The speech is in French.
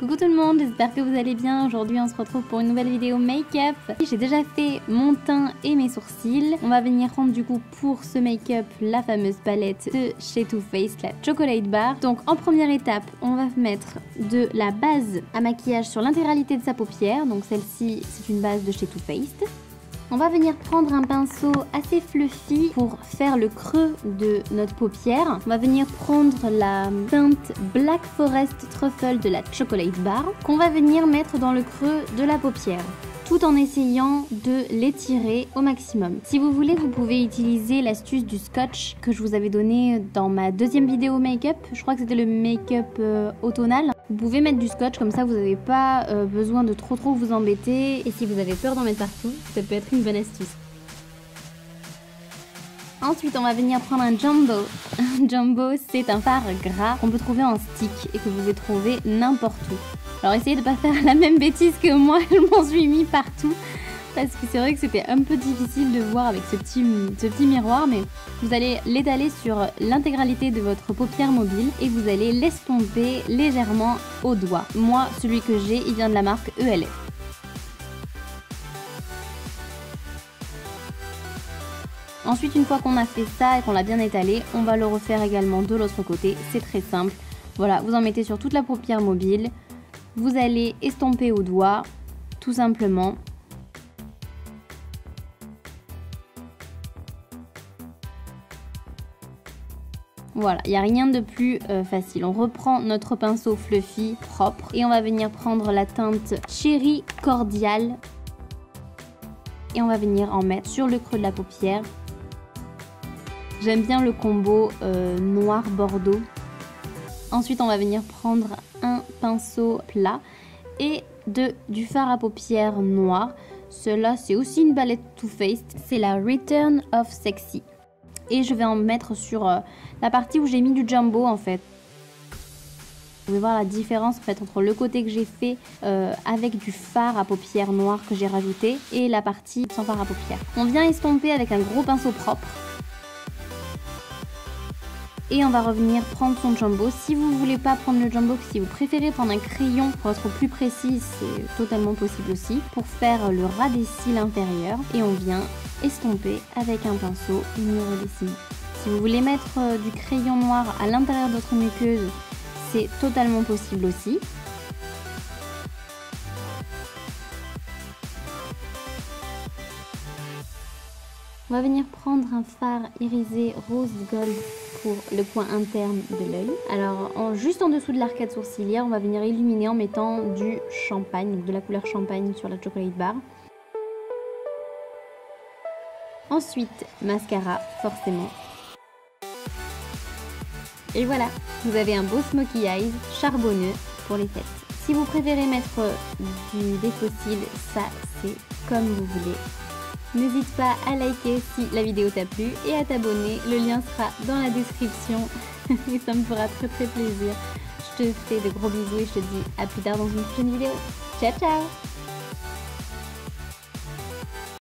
Coucou tout le monde, j'espère que vous allez bien. Aujourd'hui on se retrouve pour une nouvelle vidéo make-up. J'ai déjà fait mon teint et mes sourcils. On va venir prendre du coup pour ce make-up la fameuse palette de chez Too Faced, la Chocolate Bar. Donc en première étape, on va mettre de la base à maquillage sur l'intégralité de sa paupière. Donc celle-ci c'est une base de chez Too Faced. On va venir prendre un pinceau assez fluffy pour faire le creux de notre paupière. On va venir prendre la teinte Black Forest Truffle de la Chocolate Bar qu'on va venir mettre dans le creux de la paupière, tout en essayant de l'étirer au maximum. Si vous voulez, vous pouvez utiliser l'astuce du scotch que je vous avais donné dans ma deuxième vidéo make-up. Je crois que c'était le make-up automnal. Vous pouvez mettre du scotch, comme ça vous n'avez pas besoin de trop vous embêter. Et si vous avez peur d'en mettre partout, ça peut être une bonne astuce. Ensuite, on va venir prendre un Jumbo. Un Jumbo, c'est un fard gras qu'on peut trouver en stick et que vous pouvez trouver n'importe où. Alors essayez de ne pas faire la même bêtise que moi, je m'en suis mis partout. Parce que c'est vrai que c'était un peu difficile de voir avec ce petit miroir, mais vous allez l'étaler sur l'intégralité de votre paupière mobile et vous allez l'estomper légèrement au doigt. Moi, celui que j'ai, il vient de la marque ELF. Ensuite, une fois qu'on a fait ça et qu'on l'a bien étalé, on va le refaire également de l'autre côté. C'est très simple. Voilà, vous en mettez sur toute la paupière mobile. Vous allez estomper au doigt, tout simplement. Voilà, il n'y a rien de plus facile. On reprend notre pinceau fluffy propre et on va venir prendre la teinte Cherry Cordial et on va venir en mettre sur le creux de la paupière. J'aime bien le combo noir bordeaux. Ensuite, on va venir prendre un pinceau plat et du fard à paupières noir. Cela, c'est aussi une palette Too Faced. C'est la Return of Sexy. Et je vais en mettre sur la partie où j'ai mis du jumbo en fait. Vous pouvez voir la différence en fait entre le côté que j'ai fait avec du fard à paupières noir que j'ai rajouté et la partie sans fard à paupières. On vient estomper avec un gros pinceau propre. Et on va revenir prendre son jumbo. Si vous ne voulez pas prendre le jumbo, si vous préférez prendre un crayon pour être plus précis, c'est totalement possible aussi. Pour faire le ras des cils inférieurs. Et on vient estomper avec un pinceau numéro décimé. Si vous voulez mettre du crayon noir à l'intérieur de votre muqueuse, c'est totalement possible aussi. On va venir prendre un fard irisé rose gold pour le coin interne de l'œil. Alors juste en dessous de l'arcade sourcilière, on va venir illuminer en mettant du champagne, donc de la couleur champagne sur la Chocolate Bar. Ensuite, mascara, forcément. Et voilà, vous avez un beau smokey eyes charbonneux pour les fêtes. Si vous préférez mettre du défaut cils, ça c'est comme vous voulez. N'hésite pas à liker si la vidéo t'a plu et à t'abonner, le lien sera dans la description et ça me fera très plaisir. Je te fais de gros bisous et je te dis à plus tard dans une prochaine vidéo. Ciao ciao!